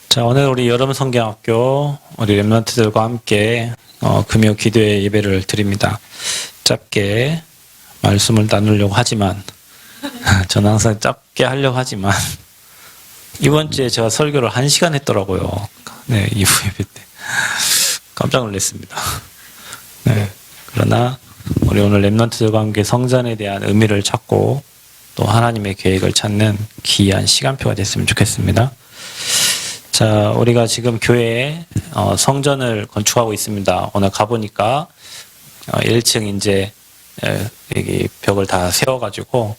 자, 오늘 우리 여름 성경학교 우리 렘넌트들과 함께 금요 기도회 예배를 드립니다. 짧게 말씀을 나누려고 하지만 저는 항상 짧게 하려고 하지만 이번 주에 제가 설교를 1시간 했더라고요. 네, 이후 예배 때 깜짝 놀랐습니다. 네, 그러나 우리 오늘 렘넌트들과 함께 성전에 대한 의미를 찾고 또 하나님의 계획을 찾는 귀한 시간표가 됐으면 좋겠습니다. 자, 우리가 지금 교회에 성전을 건축하고 있습니다. 오늘 가보니까 1층 이제 여기 벽을 다 세워가지고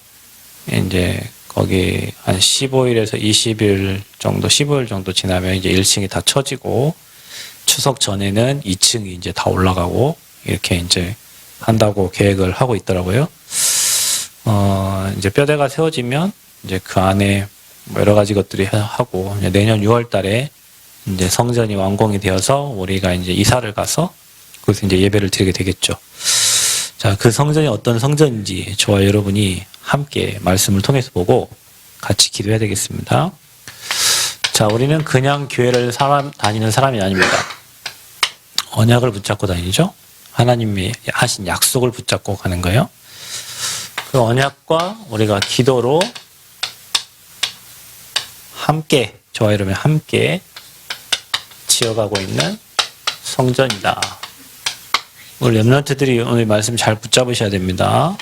이제 거기 한 15일에서 20일 정도, 15일 정도 지나면 이제 1층이 다 쳐지고 추석 전에는 2층이 이제 다 올라가고 이렇게 이제 한다고 계획을 하고 있더라고요. 이제 뼈대가 세워지면 이제 그 안에 뭐 여러 가지 것들이 하고 내년 6월 달에 이제 성전이 완공이 되어서 우리가 이제 이사를 가서 거기서 이제 예배를 드리게 되겠죠. 자, 그 성전이 어떤 성전인지 저와 여러분이 함께 말씀을 통해서 보고 같이 기도해야 되겠습니다. 자, 우리는 그냥 교회를 다니는 사람이 아닙니다. 언약을 붙잡고 다니죠. 하나님이 하신 약속을 붙잡고 가는 거예요. 그 언약과 우리가 기도로 함께, 저와 여러분이 함께 지어가고 있는 성전이다. 우리 렘넌트들이 오늘 말씀 잘 붙잡으셔야 됩니다.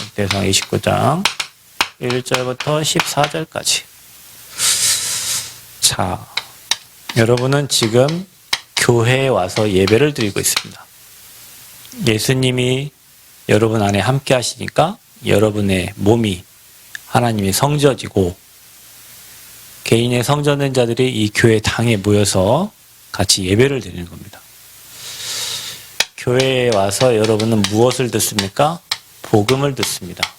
역대상 29장 1절부터 14절까지. 자, 여러분은 지금 교회에 와서 예배를 드리고 있습니다. 예수님이 여러분 안에 함께 하시니까 여러분의 몸이 하나님이 성전이고 개인의 성전된 자들이 이 교회 당에 모여서 같이 예배를 드리는 겁니다. 교회에 와서 여러분은 무엇을 듣습니까? 복음을 듣습니다.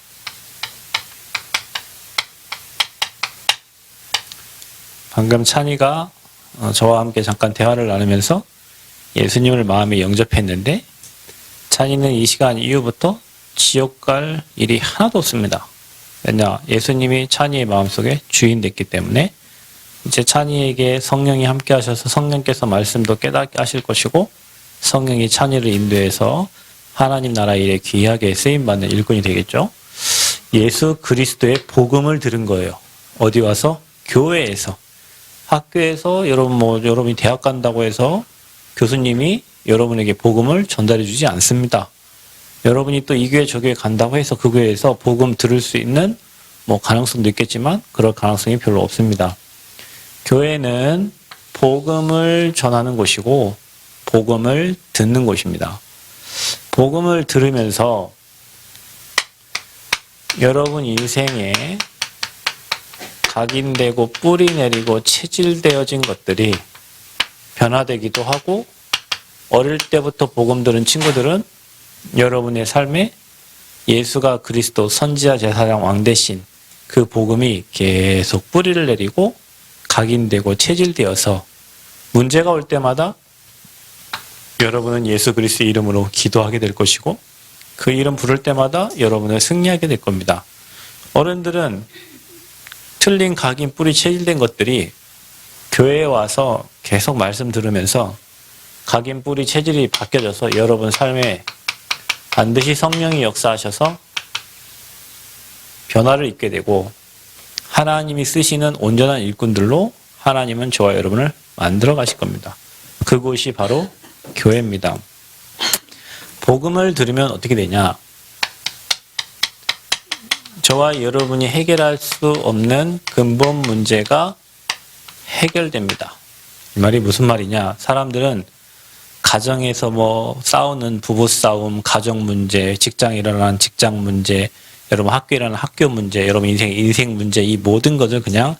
방금 찬이가 저와 함께 잠깐 대화를 나누면서 예수님을 마음에 영접했는데 찬이는 이 시간 이후부터 지옥 갈 일이 하나도 없습니다. 왜냐? 예수님이 찬이의 마음속에 주인 됐기 때문에 이제 찬이에게 성령이 함께 하셔서 성령께서 말씀도 깨닫게 하실 것이고 성령이 찬이를 인도해서 하나님 나라 일에 귀하게 쓰임받는 일꾼이 되겠죠. 예수 그리스도의 복음을 들은 거예요. 어디 와서? 교회에서. 학교에서 여러분이 대학 간다고 해서 교수님이 여러분에게 복음을 전달해 주지 않습니다. 여러분이 또 이 교회 저 교회 간다고 해서 그 교회에서 복음 들을 수 있는 가능성도 있겠지만 그럴 가능성이 별로 없습니다. 교회는 복음을 전하는 곳이고 복음을 듣는 곳입니다. 복음을 들으면서 여러분 인생에 각인되고 뿌리 내리고 체질되어진 것들이 변화되기도 하고 어릴 때부터 복음 들은 친구들은 여러분의 삶에 예수가 그리스도 선지자 제사장 왕 대신 그 복음이 계속 뿌리를 내리고 각인되고 체질되어서 문제가 올 때마다 여러분은 예수 그리스도의 이름으로 기도하게 될 것이고 그 이름 부를 때마다 여러분은 승리하게 될 겁니다. 어른들은 틀린 각인 뿌리 체질된 것들이 교회에 와서 계속 말씀 들으면서 각인 뿌리 체질이 바뀌어져서 여러분 삶에 반드시 성령이 역사하셔서 변화를 입게 되고 하나님이 쓰시는 온전한 일꾼들로 하나님은 저와 여러분을 만들어 가실 겁니다. 그곳이 바로 교회입니다. 복음을 들으면 어떻게 되냐? 저와 여러분이 해결할 수 없는 근본 문제가 해결됩니다. 이 말이 무슨 말이냐? 사람들은 가정에서 싸우는 부부 싸움, 가정 문제, 직장에 일어나는 직장 문제, 여러분 학교에 일어나는 학교 문제, 여러분 인생 문제, 이 모든 것을 그냥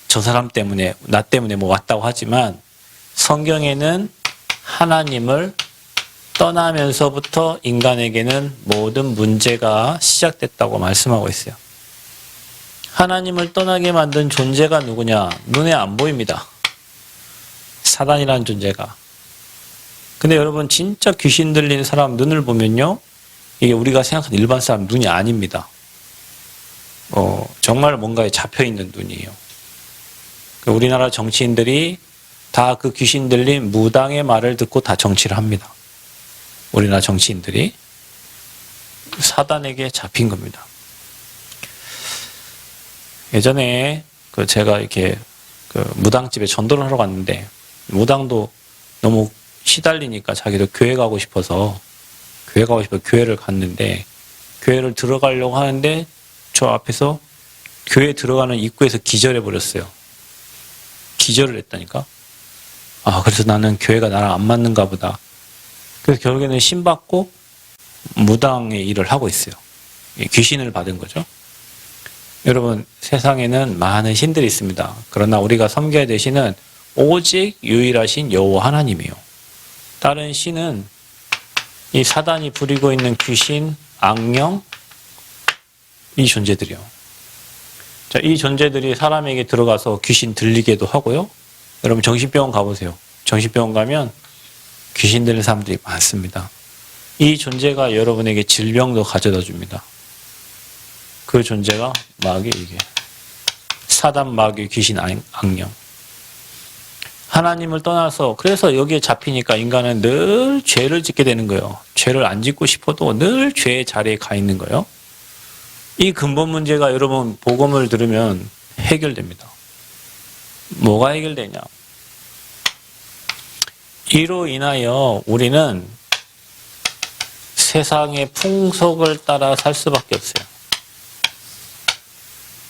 저 사람 때문에, 나 때문에 왔다고 하지만 성경에는 하나님을 떠나면서부터 인간에게는 모든 문제가 시작됐다고 말씀하고 있어요. 하나님을 떠나게 만든 존재가 누구냐? 눈에 안 보입니다. 사단이라는 존재가. 근데 여러분 진짜 귀신 들린 사람 눈을 보면요. 이게 우리가 생각하는 일반 사람 눈이 아닙니다. 정말 뭔가에 잡혀있는 눈이에요. 우리나라 정치인들이 다 그 귀신 들린 무당의 말을 듣고 다 정치를 합니다. 우리나라 정치인들이 사단에게 잡힌 겁니다. 예전에 제가 이렇게 무당집에 전도를 하러 갔는데, 무당도 너무 시달리니까 자기도 교회 가고 싶어서 교회를 갔는데, 교회를 들어가려고 하는데 저 앞에서 교회 들어가는 입구에서 기절해 버렸어요. 기절을 했다니까. 그래서 나는 교회가 나랑 안 맞는가 보다. 그래서 결국에는 신받고 무당의 일을 하고 있어요. 귀신을 받은 거죠. 여러분, 세상에는 많은 신들이 있습니다. 그러나 우리가 섬겨야 될 신은 오직 유일하신 여호와 하나님이에요. 다른 신은 이 사단이 부리고 있는 귀신, 악령, 이 존재들이요. 자, 이 존재들이 사람에게 들어가서 귀신 들리게도 하고요. 여러분, 정신병원 가보세요. 정신병원 가면 귀신 들린 사람들이 많습니다. 이 존재가 여러분에게 질병도 가져다 줍니다. 그 존재가 마귀, 이게 사단, 마귀, 귀신, 악령. 하나님을 떠나서, 그래서 여기에 잡히니까 인간은 늘 죄를 짓게 되는 거예요. 죄를 안 짓고 싶어도 늘 죄의 자리에 가 있는 거예요. 이 근본 문제가 여러분 복음을 들으면 해결됩니다. 뭐가 해결되냐? 이로 인하여 우리는 세상의 풍속을 따라 살 수밖에 없어요.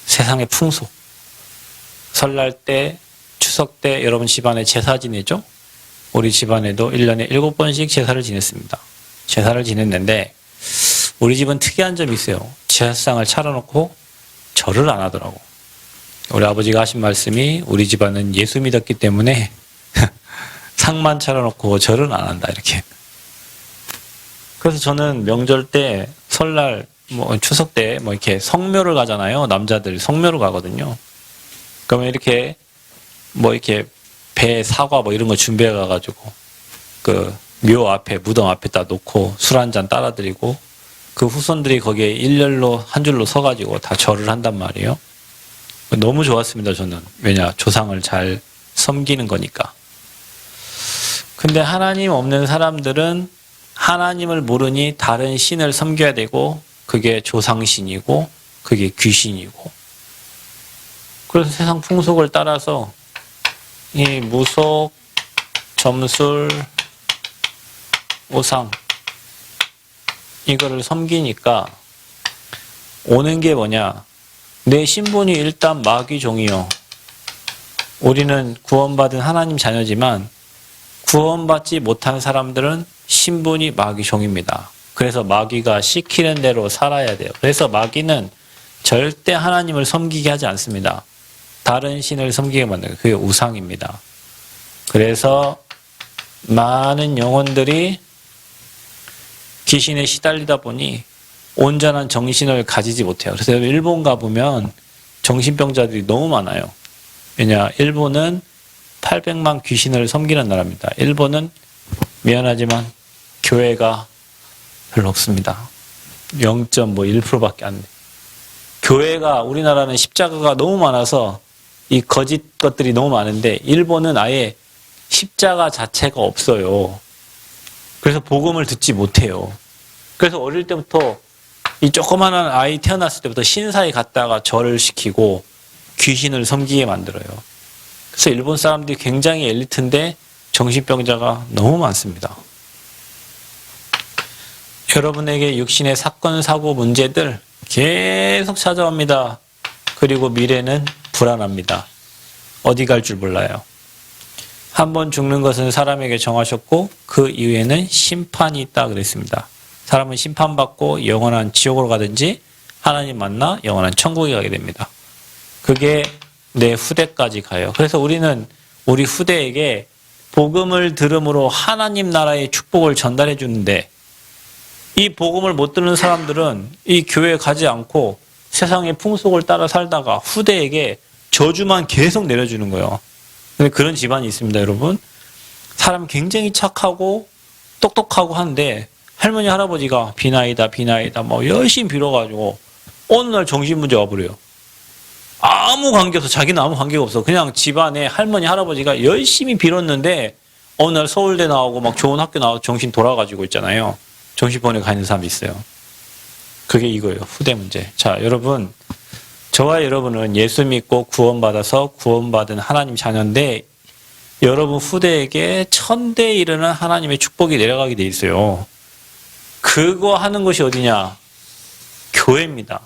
세상의 풍속. 설날 때, 추석 때 여러분 집안에 제사 지내죠? 우리 집안에도 1년에 7번씩 제사를 지냈습니다. 제사를 지냈는데 우리 집은 특이한 점이 있어요. 제사상을 차려놓고 절을 안 하더라고. 우리 아버지가 하신 말씀이 우리 집안은 예수 믿었기 때문에 상만 차려놓고 절은 안 한다, 이렇게. 그래서 저는 명절 때, 설날, 추석 때 이렇게 성묘를 가잖아요. 남자들 성묘를 가거든요. 그러면 이렇게 이렇게 배, 사과 이런 거 준비해 가가지고 묘 앞에, 무덤 앞에다 놓고 술 한 잔 따라드리고 그 후손들이 거기에 일렬로 한 줄로 서가지고 다 절을 한단 말이에요. 너무 좋았습니다, 저는. 왜냐, 조상을 잘 섬기는 거니까. 근데 하나님 없는 사람들은 하나님을 모르니 다른 신을 섬겨야 되고, 그게 조상신이고 그게 귀신이고. 그래서 세상 풍속을 따라서 이 무속, 점술, 우상 이거를 섬기니까 오는 게 뭐냐? 내 신분이 일단 마귀종이요. 우리는 구원받은 하나님 자녀지만 구원받지 못한 사람들은 신분이 마귀종입니다. 그래서 마귀가 시키는 대로 살아야 돼요. 그래서 마귀는 절대 하나님을 섬기게 하지 않습니다. 다른 신을 섬기게 만들어요. 그게 우상입니다. 그래서 많은 영혼들이 귀신에 시달리다 보니 온전한 정신을 가지지 못해요. 그래서 일본 가보면 정신병자들이 너무 많아요. 왜냐, 일본은 800만 귀신을 섬기는 나라입니다. 일본은 미안하지만 교회가 별로 없습니다. 0.1%밖에 안 돼. 교회가, 우리나라는 십자가가 너무 많아서 이 거짓 것들이 너무 많은데 일본은 아예 십자가 자체가 없어요. 그래서 복음을 듣지 못해요. 그래서 어릴 때부터 이 조그마한 아이 태어났을 때부터 신사에 갔다가 절을 시키고 귀신을 섬기게 만들어요. 그래서 일본 사람들이 굉장히 엘리트인데 정신병자가 너무 많습니다. 여러분에게 육신의 사건, 사고, 문제들 계속 찾아옵니다. 그리고 미래는 불안합니다. 어디 갈 줄 몰라요. 한 번 죽는 것은 사람에게 정하셨고 그 이후에는 심판이 있다 그랬습니다. 사람은 심판받고 영원한 지옥으로 가든지 하나님 만나 영원한 천국에 가게 됩니다. 그게 내 후대까지 가요. 그래서 우리는 우리 후대에게 복음을 들음으로 하나님 나라의 축복을 전달해 주는데 이 복음을 못 듣는 사람들은 이 교회에 가지 않고 세상의 풍속을 따라 살다가 후대에게 저주만 계속 내려주는 거예요. 근데 그런 집안이 있습니다, 여러분. 사람 굉장히 착하고 똑똑하고 한데 할머니, 할아버지가 비나이다 열심히 빌어가지고 어느 날 정신문제 와버려요. 아무 관계없어. 자기는 아무 관계가 없어. 그냥 집안에 할머니, 할아버지가 열심히 빌었는데 어느 날 서울대 나오고 막 좋은 학교 나와서 정신 돌아가지고 있잖아요. 정신병원에 가 있는 사람이 있어요. 그게 이거예요. 후대 문제. 자, 여러분. 저와 여러분은 예수 믿고 구원받아서 구원받은 하나님 자녀인데 여러분 후대에게 천대에 이르는 하나님의 축복이 내려가게 돼 있어요. 그거 하는 것이 어디냐? 교회입니다.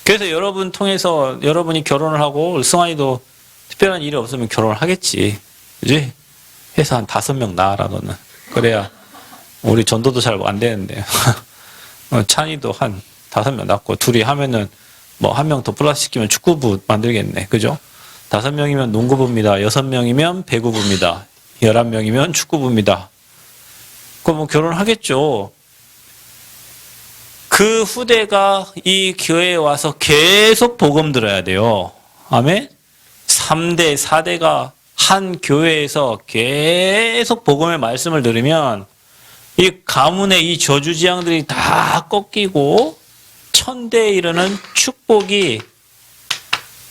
그래서 여러분 통해서 여러분이 결혼을 하고 승환이도 특별한 일이 없으면 결혼을 하겠지. 그지? 해서 한 5명 낳아라 너는. 그래야 우리 전도도 잘 안 되는데. 찬이도 한 5명 낳고 둘이 하면은 뭐 1명 더 플러스 시키면 축구부 만들겠네. 그죠? 5명이면 농구부입니다. 6명이면 배구부입니다. 11명이면 축구부입니다. 그럼 뭐 결혼하겠죠. 그 후대가 이 교회에 와서 계속 복음 들어야 돼요. 아멘? 3대, 4대가 한 교회에서 계속 복음의 말씀을 들으면 이 가문의 이 저주지향들이 다 꺾이고 천대에 이르는 축복이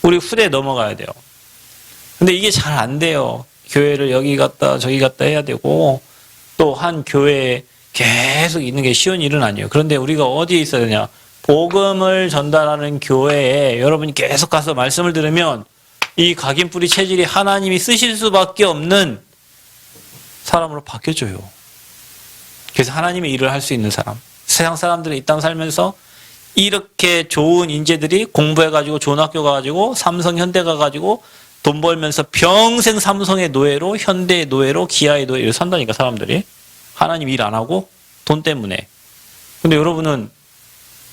우리 후대에 넘어가야 돼요. 근데 이게 잘 안 돼요. 교회를 여기 갔다 저기 갔다 해야 되고 또 한 교회에 계속 있는 게 쉬운 일은 아니에요. 그런데 우리가 어디에 있어야 되냐? 복음을 전달하는 교회에 여러분이 계속 가서 말씀을 들으면 이 각인뿌리 체질이 하나님이 쓰실 수밖에 없는 사람으로 바뀌어져요. 그래서 하나님의 일을 할 수 있는 사람. 세상 사람들은 이 땅 살면서 이렇게 좋은 인재들이 공부해가지고 좋은 학교 가가지고 삼성, 현대 가가지고 돈 벌면서 평생 삼성의 노예로, 현대의 노예로, 기아의 노예로 산다니까 사람들이. 하나님 일 안 하고 돈 때문에. 근데 여러분은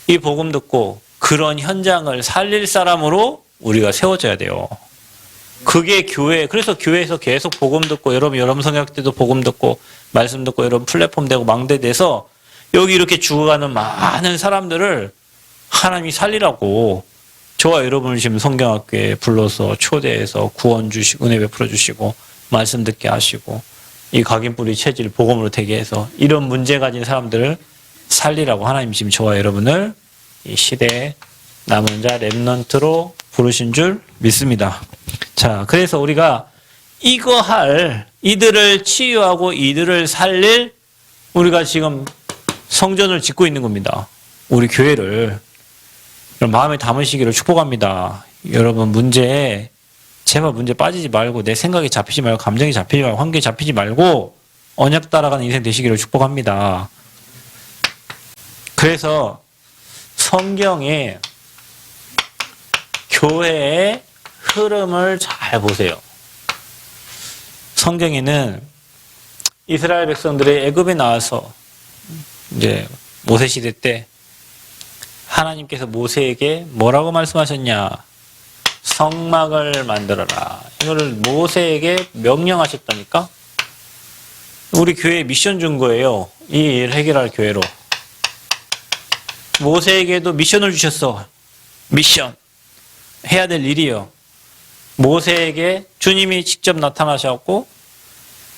이 복음 듣고 그런 현장을 살릴 사람으로 우리가 세워져야 돼요. 그게 교회. 그래서 교회에서 계속 복음 듣고 여러분 성역 때도 복음 듣고 말씀 듣고 여러분 플랫폼 되고 망대 돼서 여기 이렇게 죽어가는 많은 사람들을 하나님이 살리라고 저와 여러분을 지금 성경학교에 불러서 초대해서 구원 주시고 은혜 베풀어 주시고 말씀 듣게 하시고 이 각인뿌리 체질 복음으로 되게 해서 이런 문제 가진 사람들을 살리라고 하나님 지금 저와 여러분을 이 시대에 남은 자 렘넌트로 부르신 줄 믿습니다. 자, 그래서 우리가 이거 할 이들을 치유하고 이들을 살릴 우리가 지금 성전을 짓고 있는 겁니다. 우리 교회를 마음에 담으시기를 축복합니다. 여러분 문제에 제발 문제 빠지지 말고 내 생각이 잡히지 말고 감정이 잡히지 말고 환경이 잡히지 말고 언약 따라가는 인생 되시기를 축복합니다. 그래서 성경에 교회의 흐름을 잘 보세요. 성경에는 이스라엘 백성들이 애굽에 나와서 이제 모세 시대 때 하나님께서 모세에게 뭐라고 말씀하셨냐? 성막을 만들어라. 이거를 모세에게 명령하셨다니까? 우리 교회에 미션 준 거예요. 이 일 해결할 교회로. 모세에게도 미션을 주셨어. 미션. 해야 될 일이요. 모세에게 주님이 직접 나타나셨고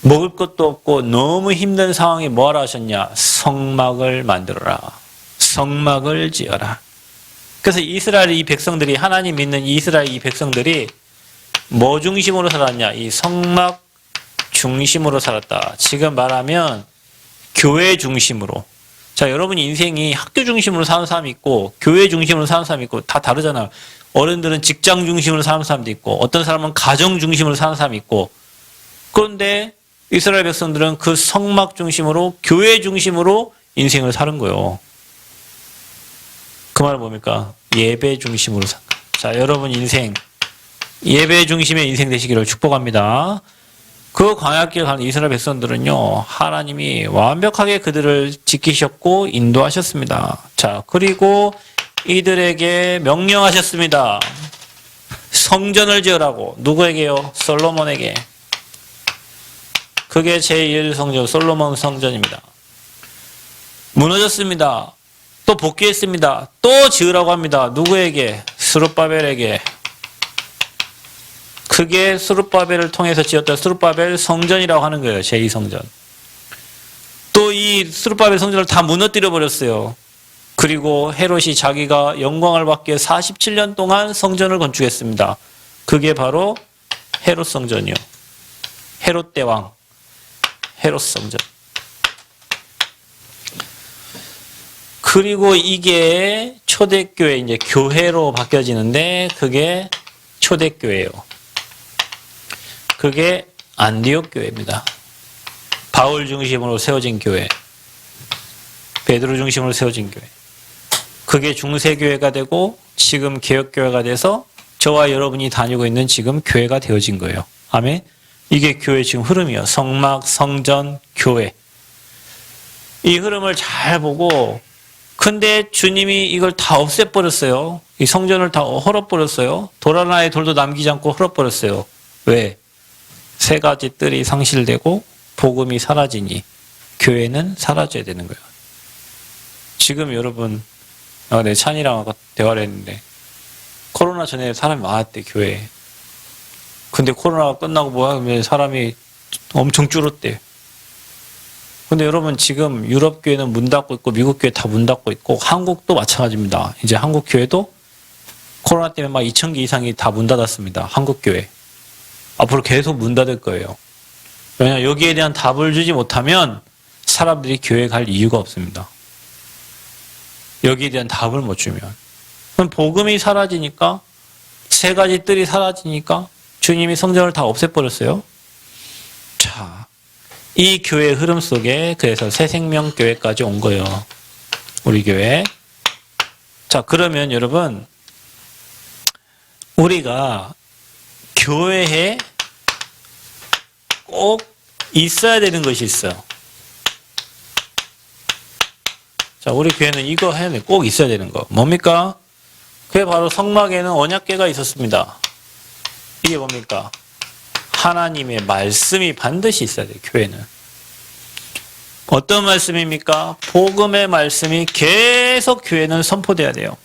먹을 것도 없고 너무 힘든 상황에 뭐하라 하셨냐? 성막을 만들어라. 성막을 지어라. 그래서 이스라엘 이 백성들이 하나님 믿는 이스라엘 이 백성들이 뭐 중심으로 살았냐? 이 성막 중심으로 살았다. 지금 말하면 교회 중심으로. 자, 여러분 인생이 학교 중심으로 사는 사람이 있고 교회 중심으로 사는 사람이 있고 다 다르잖아요. 어른들은 직장 중심으로 사는 사람도 있고 어떤 사람은 가정 중심으로 사는 사람이 있고 그런데 이스라엘 백성들은 그 성막 중심으로 교회 중심으로 인생을 사는 거예요. 그 말은 뭡니까? 예배 중심으로 산 거예요. 자, 여러분 인생 예배 중심의 인생 되시기를 축복합니다. 그 광야길 가는 이스라엘 백성들은요, 하나님이 완벽하게 그들을 지키셨고 인도하셨습니다. 자, 그리고 이들에게 명령하셨습니다. 성전을 지으라고. 누구에게요? 솔로몬에게. 그게 제1성전 솔로몬 성전입니다. 무너졌습니다. 또 복귀했습니다. 또 지으라고 합니다. 누구에게? 스룹바벨에게. 그게 스룹바벨을 통해서 지었던 스룹바벨 성전이라고 하는 거예요. 제2성전. 또 이 스룹바벨 성전을 다 무너뜨려 버렸어요. 그리고 헤롯이 자기가 영광을 받기 위해 47년 동안 성전을 건축했습니다. 그게 바로 헤롯 성전이요. 헤롯 대왕, 헤롯 성전. 그리고 이게 초대교회, 이제 교회로 바뀌어지는데 그게 초대교회예요. 그게 안디옥 교회입니다. 바울 중심으로 세워진 교회, 베드로 중심으로 세워진 교회. 그게 중세교회가 되고 지금 개혁교회가 돼서 저와 여러분이 다니고 있는 지금 교회가 되어진 거예요. 아멘. 이게 교회 지금 흐름이에요. 성막, 성전, 교회. 이 흐름을 잘 보고, 근데 주님이 이걸 다 없애버렸어요. 이 성전을 다 헐어버렸어요. 돌 하나의 돌도 남기지 않고 헐어버렸어요. 왜? 세 가지 뜰이 상실되고 복음이 사라지니 교회는 사라져야 되는 거예요. 지금 여러분, 내 찬이랑 아까 대화를 했는데 코로나 전에 사람이 많았대, 교회에. 근데 코로나가 끝나고 뭐하면 사람이 엄청 줄었대. 근데 여러분 지금 유럽 교회는 문 닫고 있고 미국 교회 다 문 닫고 있고 한국도 마찬가지입니다. 이제 한국 교회도 코로나 때문에 막 2,000개 이상이 다 문 닫았습니다. 한국 교회. 앞으로 계속 문 닫을 거예요. 왜냐, 여기에 대한 답을 주지 못하면 사람들이 교회 갈 이유가 없습니다. 여기에 대한 답을 못 주면. 그럼 복음이 사라지니까, 세 가지 뜰이 사라지니까 주님이 성전을 다 없애버렸어요. 자, 이 교회의 흐름 속에 그래서 새생명교회까지 온 거예요. 우리 교회. 자, 그러면 여러분, 우리가 교회에 꼭 있어야 되는 것이 있어요. 자, 우리 교회는 이거 해야 돼. 꼭 있어야 되는 거. 뭡니까? 그게 바로 성막에는 언약궤가 있었습니다. 이게 뭡니까? 하나님의 말씀이 반드시 있어야 돼요, 교회는. 어떤 말씀입니까? 복음의 말씀이 계속 교회는 선포돼야 돼요.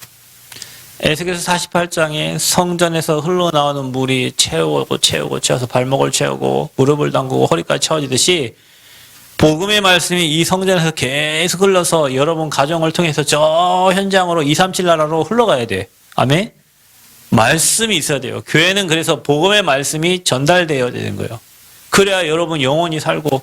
에스겔서 48장에 성전에서 흘러나오는 물이 채워서 발목을 채우고 무릎을 담그고 허리까지 채워지듯이 복음의 말씀이 이 성전에서 계속 흘러서 여러분 가정을 통해서 저 현장으로 237 나라로 흘러가야 돼. 아멘? 말씀이 있어야 돼요. 교회는 그래서 복음의 말씀이 전달되어야 되는 거예요. 그래야 여러분 영혼이 살고,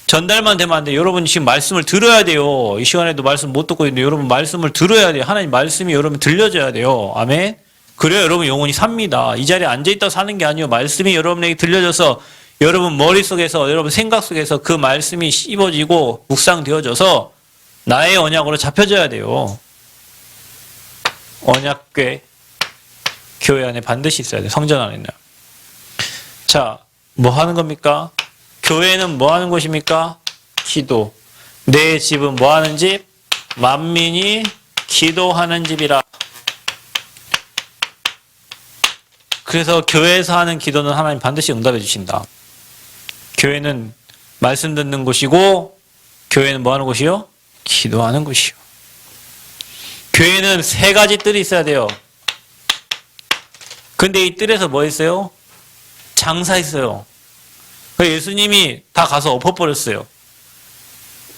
전달만 되면 안 돼요. 여러분 지금 말씀을 들어야 돼요. 이 시간에도 말씀 못 듣고 있는데 여러분 말씀을 들어야 돼요. 하나님 말씀이 여러분 들려줘야 돼요. 아멘? 그래야 여러분 영혼이 삽니다. 이 자리에 앉아있다 사는 게 아니에요. 말씀이 여러분에게 들려져서 여러분 머릿속에서, 여러분 생각 속에서 그 말씀이 씹어지고 묵상되어져서 나의 언약으로 잡혀져야 돼요. 언약궤 교회 안에 반드시 있어야 돼요. 성전 안에는. 자, 뭐 하는 겁니까? 교회는 뭐 하는 곳입니까? 기도. 내 집은 뭐 하는 집? 만민이 기도하는 집이라. 그래서 교회에서 하는 기도는 하나님 반드시 응답해 주신다. 교회는 말씀 듣는 곳이고, 교회는 뭐 하는 곳이요? 기도하는 곳이요. 교회는 세 가지 뜰이 있어야 돼요. 근데 이 뜰에서 뭐 있어요? 장사 있어요. 예수님이 다 가서 엎어버렸어요.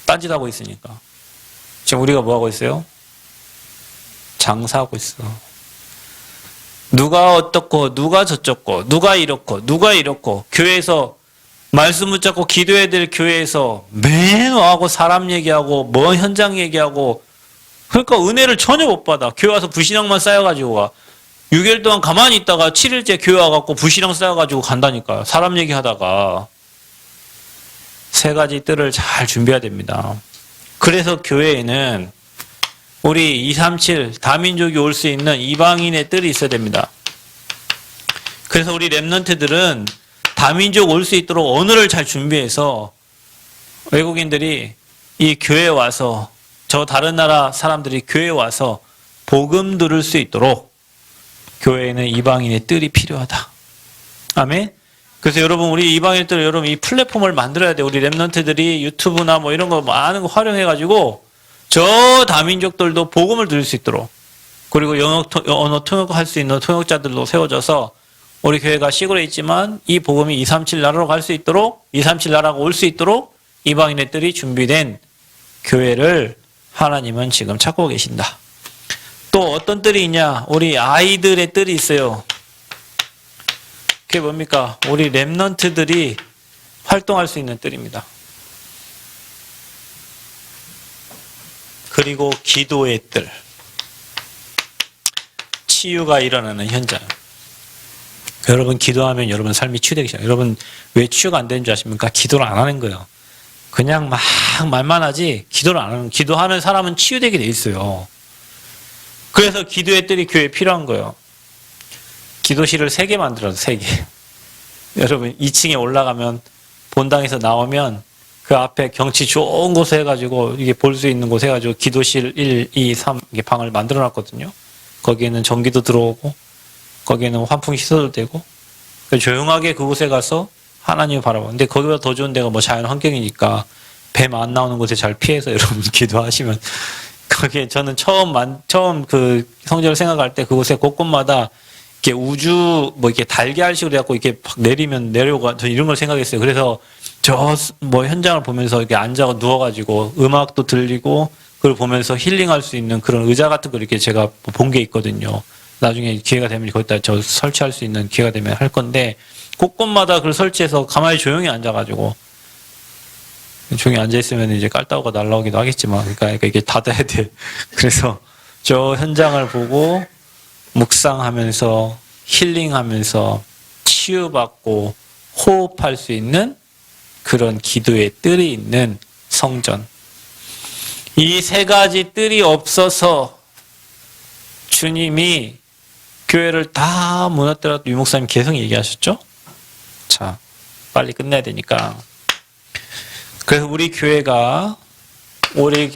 딴짓하고 있으니까. 지금 우리가 뭐 하고 있어요? 장사하고 있어. 누가 어떻고, 누가 저쩌고, 누가 이렇고, 누가 이렇고, 교회에서 말씀 붙잡고 기도해야 될 교회에서 맨 와하고 사람 얘기하고, 먼 현장 얘기하고, 그러니까 은혜를 전혀 못 받아. 교회 와서 불신앙만 쌓여가지고 와. 6일 동안 가만히 있다가 7일째 교회 와갖고 불신앙 쌓여가지고 간다니까요. 사람 얘기하다가. 세 가지 뜰을 잘 준비해야 됩니다. 그래서 교회에는 우리 237 다민족이 올 수 있는 이방인의 뜰이 있어야 됩니다. 그래서 우리 랩런트들은 다민족 올 수 있도록 언어를 잘 준비해서 외국인들이 이 교회에 와서, 저 다른 나라 사람들이 교회에 와서 복음 들을 수 있도록 교회에는 이방인의 뜰이 필요하다. 아멘? 그래서 여러분, 우리 이방인들, 여러분 이 플랫폼을 만들어야 돼요. 우리 랩런트들이 유튜브나 뭐 이런 거 많은 거 활용해가지고 저 다민족들도 복음을 들을 수 있도록, 그리고 언어 통역할 수 있는 통역자들도 세워져서 우리 교회가 시골에 있지만 이 복음이 237 나라로 갈 수 있도록, 237 나라가 올 수 있도록 이방인의 뜰이 준비된 교회를 하나님은 지금 찾고 계신다. 또 어떤 뜰이 있냐? 우리 아이들의 뜰이 있어요. 그게 뭡니까? 우리 렘넌트들이 활동할 수 있는 뜰입니다. 그리고 기도의 뜰. 치유가 일어나는 현장. 여러분 기도하면 여러분 삶이 치유되기 시작해요. 여러분 왜 치유가 안 되는 줄 아십니까? 기도를 안 하는 거예요. 그냥 막 말만 하지 기도를 안 하는, 기도하는 사람은 치유되게 돼 있어요. 그래서 기도의 뜰이 교회에 필요한 거예요. 기도실을 3개 만들어서 3개. 여러분 2층에 올라가면 본당에서 나오면 그 앞에 경치 좋은 곳에 해가지고 이게 볼 수 있는 곳에 해가지고 기도실 1, 2, 3 이게 방을 만들어 놨거든요. 거기에는 전기도 들어오고 거기에는 환풍 시설도 되고 조용하게 그곳에 가서 하나님을 바라봐. 근데 거기보다 더 좋은 데가 뭐 자연 환경이니까 뱀 안 나오는 곳에 잘 피해서 여러분 기도하시면 거기에 저는 처음 그 성전을 생각할 때 그곳에 곳곳마다 이렇게 우주 뭐 이렇게 달걀식으로 해갖고 이렇게 막 내리면 내려오고 저 이런 걸 생각했어요. 그래서 저 뭐 현장을 보면서 이렇게 앉아 누워가지고 음악도 들리고 그걸 보면서 힐링할 수 있는 그런 의자 같은 걸 이렇게 제가 본 게 있거든요. 나중에 기회가 되면 거기다 저 설치할 수 있는 기회가 되면 할 건데 곳곳마다 그걸 설치해서 가만히 조용히 앉아가지고 조용히 앉아있으면 이제 깔따구가 날라오기도 하겠지만 그러니까 이게 닫아야 돼. 그래서 저 현장을 보고 묵상하면서 힐링하면서 치유받고 호흡할 수 있는 그런 기도의 뜰이 있는 성전. 이 3가지 뜰이 없어서 주님이 교회를 다 무너뜨렸다고 유 목사님 계속 얘기하셨죠? 자, 빨리 끝내야 되니까. 그래서 우리 교회가, 우리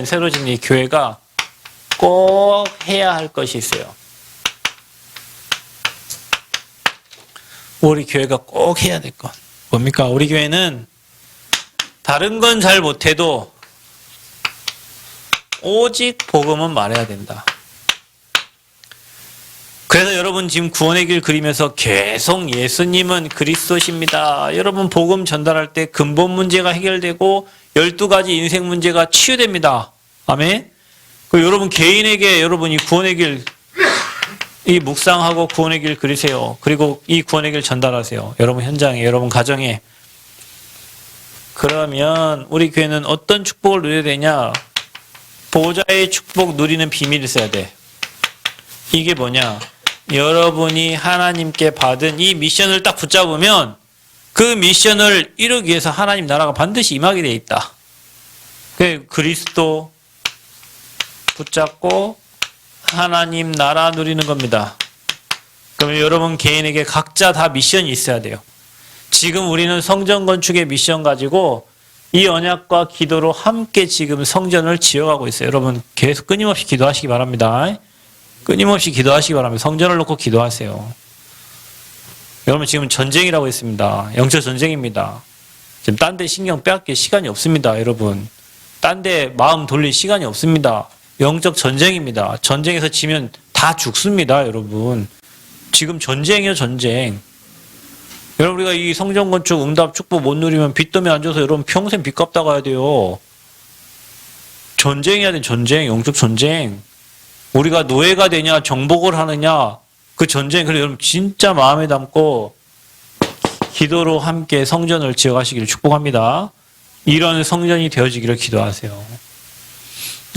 새로 짓는 이 교회가 꼭 해야 할 것이 있어요. 우리 교회가 꼭 해야 될 것. 뭡니까? 우리 교회는 다른 건 잘 못해도 오직 복음은 말해야 된다. 그래서 여러분 지금 구원의 길 그리면서 계속 예수님은 그리스도십니다. 여러분 복음 전달할 때 근본 문제가 해결되고 12가지 인생 문제가 치유됩니다. 아멘. 그 여러분 개인에게 여러분 이 구원의 길 이 묵상하고 구원의 길 그리세요. 그리고 이 구원의 길 전달하세요. 여러분 현장에, 여러분 가정에. 그러면 우리 교회는 어떤 축복을 누려야 되냐? 보좌의 축복 누리는 비밀이 있어야 돼. 이게 뭐냐? 여러분이 하나님께 받은 이 미션을 딱 붙잡으면 그 미션을 이루기 위해서 하나님 나라가 반드시 임하게 돼 있다. 그리스도 붙잡고 하나님 나라 누리는 겁니다. 그러면 여러분 개인에게 각자 다 미션이 있어야 돼요. 지금 우리는 성전 건축의 미션 가지고 이 언약과 기도로 함께 지금 성전을 지어가고 있어요. 여러분 계속 끊임없이 기도하시기 바랍니다. 끊임없이 기도하시기 바랍니다. 성전을 놓고 기도하세요. 여러분 지금 전쟁이라고 했습니다. 영적 전쟁입니다. 지금 딴 데 신경 빼앗길 시간이 없습니다. 여러분 딴 데 마음 돌릴 시간이 없습니다. 영적 전쟁입니다. 전쟁에서 지면 다 죽습니다. 여러분 지금 전쟁이에요. 전쟁. 여러분 우리가 이 성전 건축 응답 축복 못 누리면 빚 때문에 앉아서 여러분 평생 빚 갚다 가야 돼요. 전쟁해야 돼. 전쟁. 영적 전쟁. 우리가 노예가 되냐 정복을 하느냐 그 전쟁. 그래서 여러분 진짜 마음에 담고 기도로 함께 성전을 지어가시기를 축복합니다. 이런 성전이 되어지기를 기도하세요.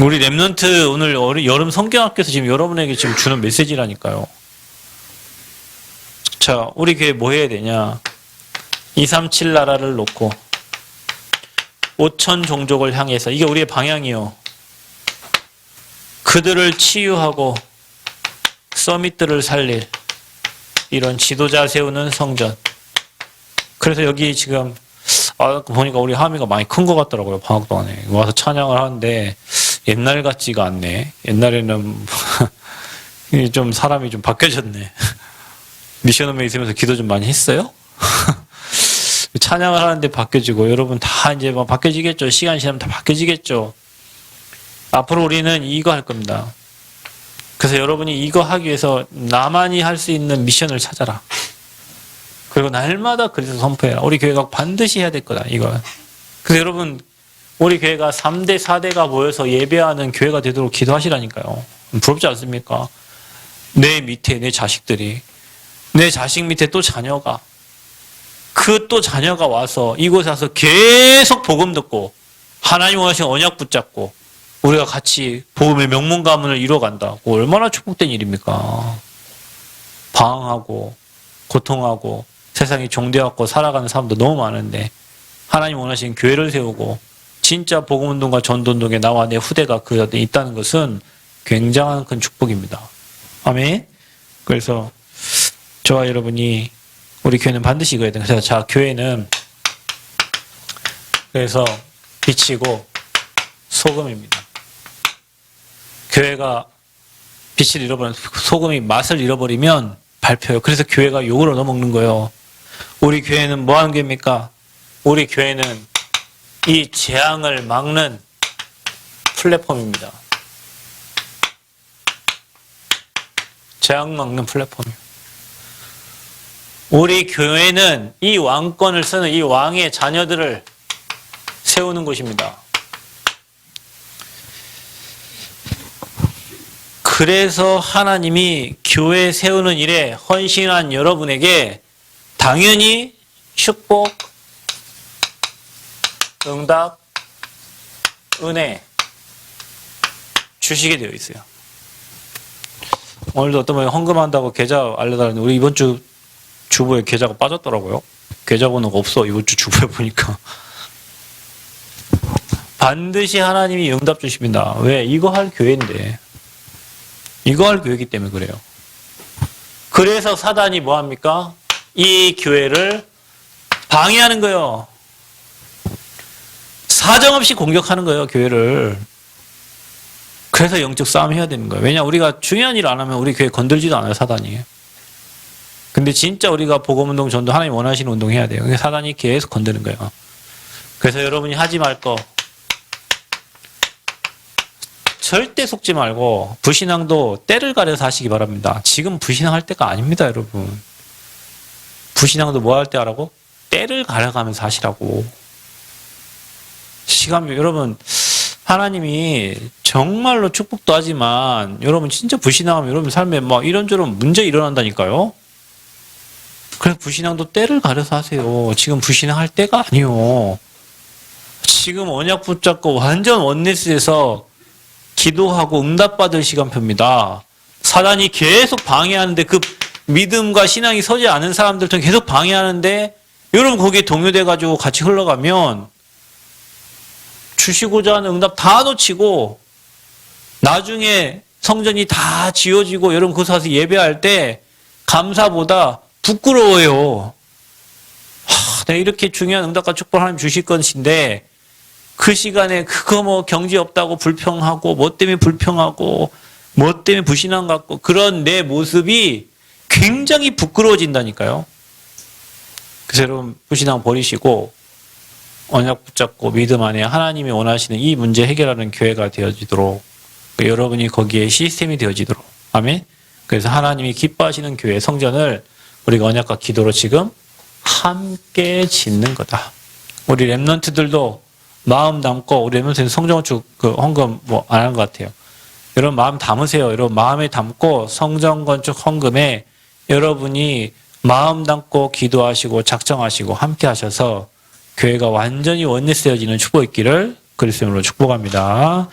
우리 렘넌트 오늘 여름 성경학교에서 지금 여러분에게 지금 주는 메시지라니까요. 자, 우리 교회 뭐 해야 되냐? 237 나라를 놓고 5천 종족을 향해서 이게 우리의 방향이요. 그들을 치유하고 서밋들을 살릴 이런 지도자 세우는 성전. 그래서 여기 지금 보니까 우리 하미가 많이 큰 것 같더라고요. 방학 동안에 와서 찬양을 하는데 옛날 같지가 않네. 옛날에는 좀 사람이 좀 바뀌어졌네. 미션홈에 있으면서 기도 좀 많이 했어요? 찬양을 하는데 바뀌어지고 여러분 다 이제 뭐 바뀌어지겠죠. 시간이 지나면 다 바뀌어지겠죠. 앞으로 우리는 이거 할 겁니다. 그래서 여러분이 이거 하기 위해서 나만이 할 수 있는 미션을 찾아라. 그리고 날마다 그리스도 선포해라. 우리 교회가 반드시 해야 될 거다. 이거. 그래서 여러분 우리 교회가 3대, 4대가 모여서 예배하는 교회가 되도록 기도하시라니까요. 부럽지 않습니까? 내 밑에 내 자식들이, 내 자식 밑에 또 자녀가, 그 또 자녀가 와서 이곳에 와서 계속 복음 듣고 하나님 원하시는 언약 붙잡고 우리가 같이 복음의 명문 가문을 이루어간다고 얼마나 축복된 일입니까? 방황하고 고통하고 세상이 종되었고 살아가는 사람도 너무 많은데 하나님 원하시는 교회를 세우고 진짜 복음운동과 전도운동에 나와 내 후대가 그 안에 있다는 것은 굉장한 큰 축복입니다. 아멘. 그래서 저와 여러분이 우리 교회는 반드시 이거야 돼요. 그래서 자, 교회는 그래서 빛이고 소금입니다. 교회가 빛을 잃어버리면 소금이 맛을 잃어버리면 밟혀요. 그래서 교회가 욕을 얻어먹는 거예요. 우리 교회는 뭐 하는 교회입니까? 우리 교회는 이 재앙을 막는 플랫폼입니다. 재앙 막는 플랫폼이에요. 우리 교회는 이 왕권을 쓰는 이 왕의 자녀들을 세우는 곳입니다. 그래서 하나님이 교회 세우는 일에 헌신한 여러분에게 당연히 축복, 응답, 은혜 주시게 되어 있어요. 오늘도 어떤 분이 헌금한다고 계좌 알려달라는데 우리 이번 주 주보에 계좌가 빠졌더라고요. 계좌번호가 없어. 이번 주 주보에 보니까. 반드시 하나님이 응답 주십니다. 왜? 이거 할 교회인데. 이거 할 교회이기 때문에 그래요. 그래서 사단이 뭐합니까? 이 교회를 방해하는 거예요. 사정없이 공격하는 거예요, 교회를. 그래서 영적 싸움 해야 되는 거예요. 왜냐, 우리가 중요한 일 안 하면 우리 교회 건들지도 않아요, 사단이. 근데 진짜 우리가 복음운동 전도 하나님 원하시는 운동 해야 돼요. 그러니까 사단이 계속 건드는 거예요. 그래서 여러분이 하지 말 거 절대 속지 말고 불신앙도 때를 가려서 하시기 바랍니다. 지금 불신앙할 때가 아닙니다, 여러분. 불신앙도 뭐 할 때 하라고? 때를 가려가면서 하시라고. 여러분, 하나님이 정말로 축복도 하지만 여러분 진짜 불신앙하면 여러분 삶에 막 이런저런 문제 일어난다니까요. 그래서 불신앙도 때를 가려서 하세요. 지금 불신앙할 때가 아니요. 지금 언약 붙잡고 완전 원네스에서 기도하고 응답받을 시간표입니다. 사단이 계속 방해하는데 그 믿음과 신앙이 서지 않은 사람들도 계속 방해하는데 여러분 거기에 동요돼가지고 같이 흘러가면 주시고자 하는 응답 다 놓치고 나중에 성전이 다 지어지고 여러분 거기서 와서 예배할 때 감사보다 부끄러워요. 내가 이렇게 중요한 응답과 축복을 하나님 주실 것인데 그 시간에 그거 뭐 경제 없다고 불평하고 뭐 때문에 불평하고 뭐 때문에 불신앙 갖고 그런 내 모습이 굉장히 부끄러워진다니까요. 그래서 여러분 불신앙 버리시고 언약 붙잡고 믿음 안에 하나님이 원하시는 이 문제 해결하는 교회가 되어지도록 여러분이 거기에 시스템이 되어지도록 아멘. 그래서 하나님이 기뻐하시는 교회 성전을 우리가 언약과 기도로 지금 함께 짓는 거다. 우리 렘넌트들도 마음 담고 우리 렘넌트는 성전건축 그 헌금 뭐 안 한 것 같아요. 여러분 마음 담으세요. 여러분 마음에 담고 성전건축 헌금에 여러분이 마음 담고 기도하시고 작정하시고 함께 하셔서 교회가 완전히 원네스되어지는 축복 있기를 그리스도로 축복합니다.